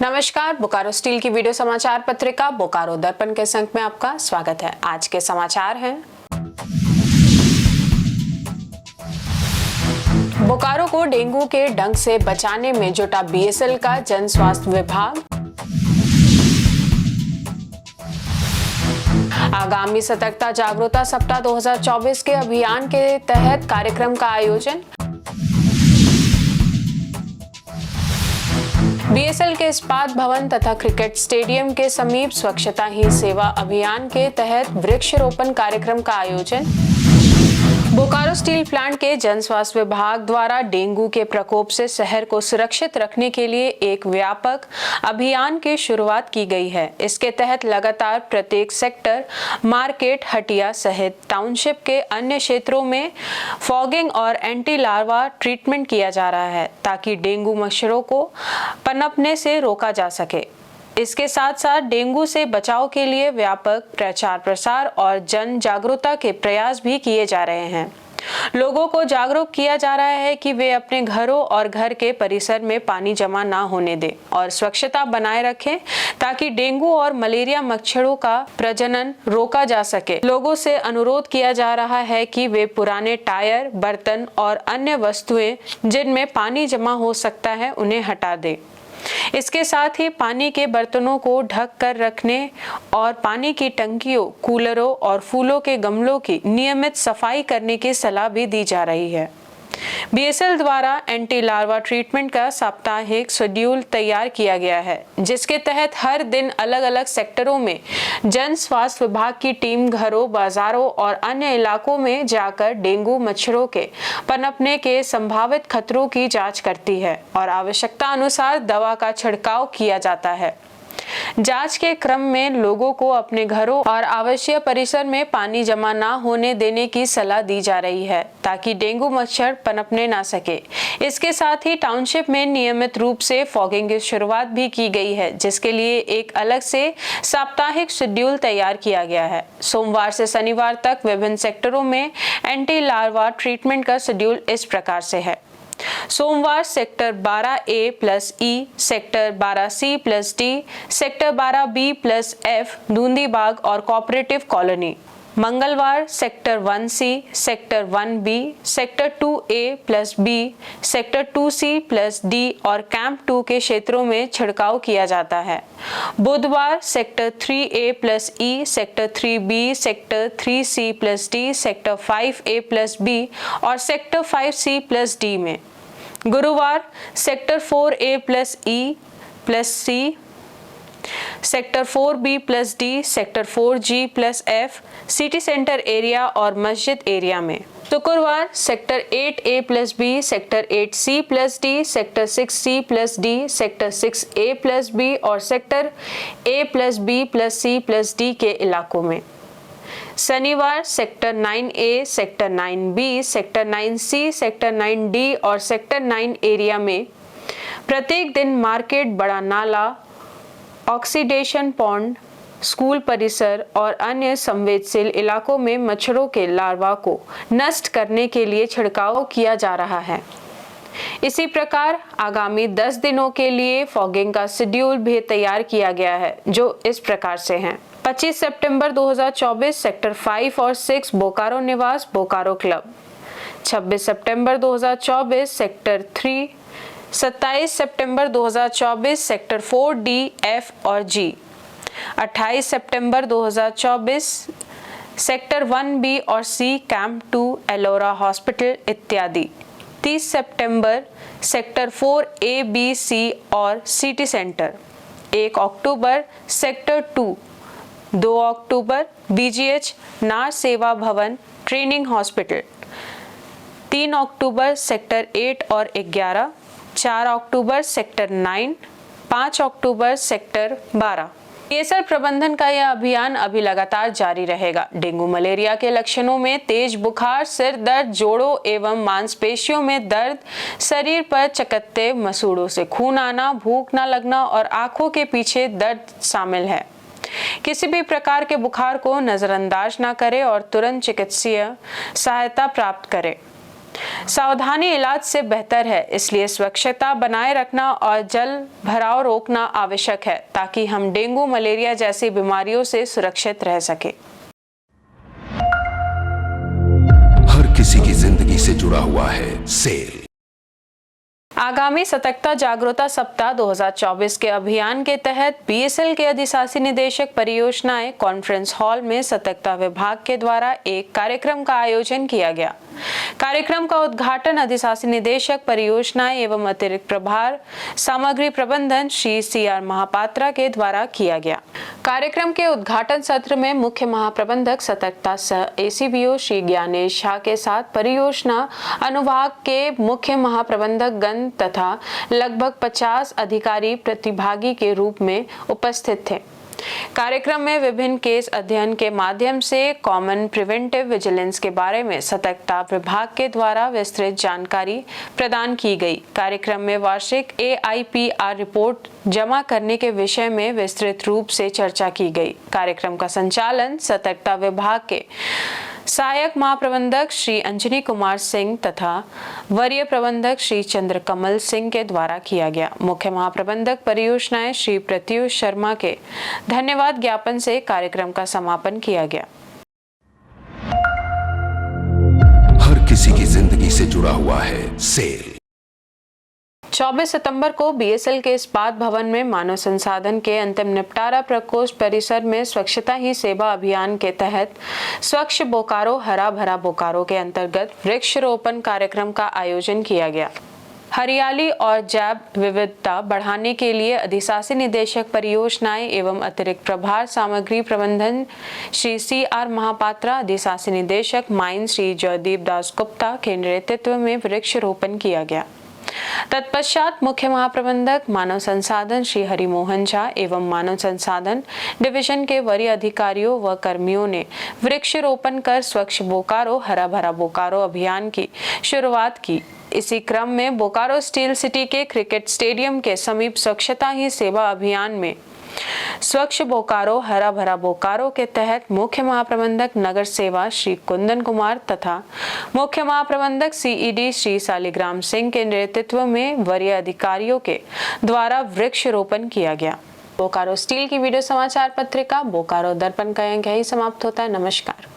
नमस्कार, बोकारो स्टील की वीडियो समाचार पत्रिका बोकारो दर्पण के संग में आपका स्वागत है। आज के समाचार हैं। बोकारो को डेंगू के डंक से बचाने में जुटा बीएसएल का जन स्वास्थ्य विभाग। आगामी सतर्कता जागरूकता सप्ताह 2024 के अभियान के तहत कार्यक्रम का आयोजन। बीएसएल के इस्पात भवन तथा क्रिकेट स्टेडियम के समीप स्वच्छता ही सेवा अभियान के तहत वृक्षारोपण कार्यक्रम का आयोजन। बोकारो स्टील प्लांट के जन स्वास्थ्य विभाग द्वारा डेंगू के प्रकोप से शहर को सुरक्षित रखने के लिए एक व्यापक अभियान की शुरुआत की गई है। इसके तहत लगातार प्रत्येक सेक्टर, मार्केट, हटिया सहित टाउनशिप के अन्य क्षेत्रों में फॉगिंग और एंटी लार्वा ट्रीटमेंट किया जा रहा है ताकि डेंगू मच्छरों को पनपने से रोका जा सके। इसके साथ साथ डेंगू से बचाव के लिए व्यापक प्रचार प्रसार और जन जागरूकता के प्रयास भी किए जा रहे हैं। लोगों को जागरूक किया जा रहा है कि वे अपने घरों और घर के परिसर में पानी जमा ना होने दें और स्वच्छता बनाए रखें ताकि डेंगू और मलेरिया मच्छरों का प्रजनन रोका जा सके। लोगों से अनुरोध किया जा रहा है कि वे पुराने टायर, बर्तन और अन्य वस्तुएं जिनमें पानी जमा हो सकता है उन्हें हटा दें। इसके साथ ही पानी के बर्तनों को ढक कर रखने और पानी की टंकियों, कूलरों और फूलों के गमलों की नियमित सफाई करने की सलाह भी दी जा रही है। बीएसएल द्वारा एंटी लार्वा ट्रीटमेंट का साप्ताहिक शेड्यूल तैयार किया गया है, जिसके तहत हर दिन अलग अलग सेक्टरों में जन स्वास्थ्य विभाग की टीम घरों, बाजारों और अन्य इलाकों में जाकर डेंगू मच्छरों के पनपने के संभावित खतरों की जांच करती है और आवश्यकता अनुसार दवा का छिड़काव किया जाता है। जांच के क्रम में लोगों को अपने घरों और आवासीय परिसर में पानी जमा ना होने देने की सलाह दी जा रही है ताकि डेंगू मच्छर पनपने ना सके। इसके साथ ही टाउनशिप में नियमित रूप से फॉगिंग की शुरुआत भी की गई है, जिसके लिए एक अलग से साप्ताहिक शेड्यूल तैयार किया गया है। सोमवार से शनिवार तक विभिन्न सेक्टरों में एंटी लार्वा ट्रीटमेंट का शेड्यूल इस प्रकार से है। सोमवार sector 12A+E, sector 12C+D, sector 12B+F, Dundibagh और कोऑपरेटिव कॉलोनी। मंगलवार sector 1C, sector 1B, sector 2A+B, sector 2C+D और कैंप 2 के क्षेत्रों में छिड़काव किया जाता है। बुधवार sector 3A+E, sector 3B, sector 3C+D, sector 5A+B और सेक्टर 5C+D में। गुरुवार sector 4A+E+C, sector 4B+D, sector 4G+F, city centre area और मस्जिद एरिया में। शुक्रवार sector 8A+B, sector 8C+D, sector 6C+D, sector 6A+B और सेक्टर A+B+C+D के इलाकों में। शनिवार sector 9A, sector 9B, sector 9C, sector 9D और सेक्टर 9 एरिया में। प्रत्येक दिन मार्केट, बड़ा नाला, ऑक्सीडेशन पॉन्ड, स्कूल परिसर और अन्य संवेदनशील इलाकों में मच्छरों के लार्वा को नष्ट करने के लिए छिड़काव किया जा रहा है। इसी प्रकार आगामी 10 दिनों के लिए फॉगिंग का शेड्यूल भी तैयार किया गया है, जो इस प्रकार से हैं। 25 सितंबर 2024 सेक्टर 5 और 6 बोकारो निवास बोकारो क्लब। 26 सितंबर 2024 सेक्टर 3। 27 सितंबर 2024 सेक्टर 4D, F और G। 28 सितंबर 2024 सेक्टर 1B और C, कैंप 2, एलोरा हॉस्पिटल इत्यादि। 30 सितंबर सेक्टर 4A, B, C और सिटी सेंटर। 1 अक्टूबर सेक्टर 2। 2 अक्टूबर BGH, नार सेवा भवन, ट्रेनिंग हॉस्पिटल। 3 अक्टूबर सेक्टर 8 और 11। 4 अक्टूबर सेक्टर 9। 5 अक्टूबर सेक्टर 12। बीएसएल प्रबंधन का यह अभियान अभी लगातार जारी रहेगा। डेंगू मलेरिया के लक्षणों में तेज बुखार, सिर दर्द, जोड़ों एवं मांसपेशियों में दर्द, शरीर पर चकत्ते, मसूड़ों से खून आना, भूख न लगना और आंखों के पीछे दर्द शामिल है। किसी भी प्रकार के बुखार को नजरअंदाज न करें और तुरंत चिकित्सीय सहायता प्राप्त करें। सावधानी इलाज से बेहतर है, इसलिए स्वच्छता बनाए रखना और जल भराव रोकना आवश्यक है ताकि हम डेंगू, मलेरिया जैसी बीमारियों से सुरक्षित रह सके। हर किसी की जिंदगी से जुड़ा हुआ है सेल। आगामी सतर्कता जागरूकता सप्ताह 2024 के अभियान के तहत बीएसएल के अधिशासी निदेशक परियोजनाएं कॉन्फ्रेंस हॉल में सतर्कता विभाग के द्वारा एक कार्यक्रम का आयोजन किया गया। कार्यक्रम का उद्घाटन अधिशासी निदेशक परियोजनाएं एवं अतिरिक्त प्रभार सामग्री प्रबंधन श्री CR महापात्रा के द्वारा किया गया। कार्यक्रम के उद्घाटन सत्र में मुख्य महाप्रबंधक सतर्कता सह ACBO श्री ज्ञानेश झा के साथ परियोजना अनुभाग के मुख्य महाप्रबंधक गण तथा लगभग 50 अधिकारी प्रतिभागी के रूप में उपस्थित थे। कार्यक्रम में विभिन्न केस अध्ययन के माध्यम से कॉमन प्रिवेंटिव विजिलेंस के बारे में सतर्कता विभाग के द्वारा विस्तृत जानकारी प्रदान की गई। कार्यक्रम में वार्षिक AIPR रिपोर्ट जमा करने के विषय में विस्तृत रूप से चर्चा की गई। कार्यक्रम का संचालन सतर्कता विभाग के सहायक महाप्रबंधक श्री अंजनी कुमार सिंह तथा वरीय प्रबंधक श्री चंद्रकमल सिंह के द्वारा किया गया। मुख्य महाप्रबंधक परियोजनाएं श्री प्रत्युष शर्मा के धन्यवाद ज्ञापन से कार्यक्रम का समापन किया गया। हर किसी की जिंदगी से जुड़ा हुआ है सेल। 24 सितंबर को बीएसएल के इस्पात भवन में मानव संसाधन के अंतिम निपटारा प्रकोष्ठ परिसर में स्वच्छता ही सेवा अभियान के तहत स्वच्छ बोकारो हरा भरा बोकारो के अंतर्गत वृक्षारोपण कार्यक्रम का आयोजन किया गया। हरियाली और जैव विविधता बढ़ाने के लिए अधिशासी निदेशक परियोजनाएं एवं अतिरिक्त प्रभार सामग्री प्रबंधन श्री CR महापात्रा, अधिशासी निदेशक माइन श्री जयदीप दास गुप्ता के नेतृत्व में वृक्षारोपण किया गया। तत्पश्चात मुख्य महाप्रबंधक मानव संसाधन श्री हरिमोहन झा एवं मानव संसाधन डिवीजन के वरीय अधिकारियों व कर्मियों ने वृक्षारोपण कर स्वच्छ बोकारो हरा भरा बोकारो अभियान की शुरुआत की। इसी क्रम में बोकारो स्टील सिटी के क्रिकेट स्टेडियम के समीप स्वच्छता ही सेवा अभियान में स्वच्छ बोकारो हरा भरा बोकारो के तहत मुख्य महाप्रबंधक नगर सेवा श्री कुंदन कुमार तथा मुख्य महाप्रबंधक CED श्री सालिग्राम सिंह के नेतृत्व में वरीय अधिकारियों के द्वारा वृक्षारोपण किया गया। बोकारो स्टील की वीडियो समाचार पत्रिका बोकारो दर्पण का अंक यही समाप्त होता है। नमस्कार।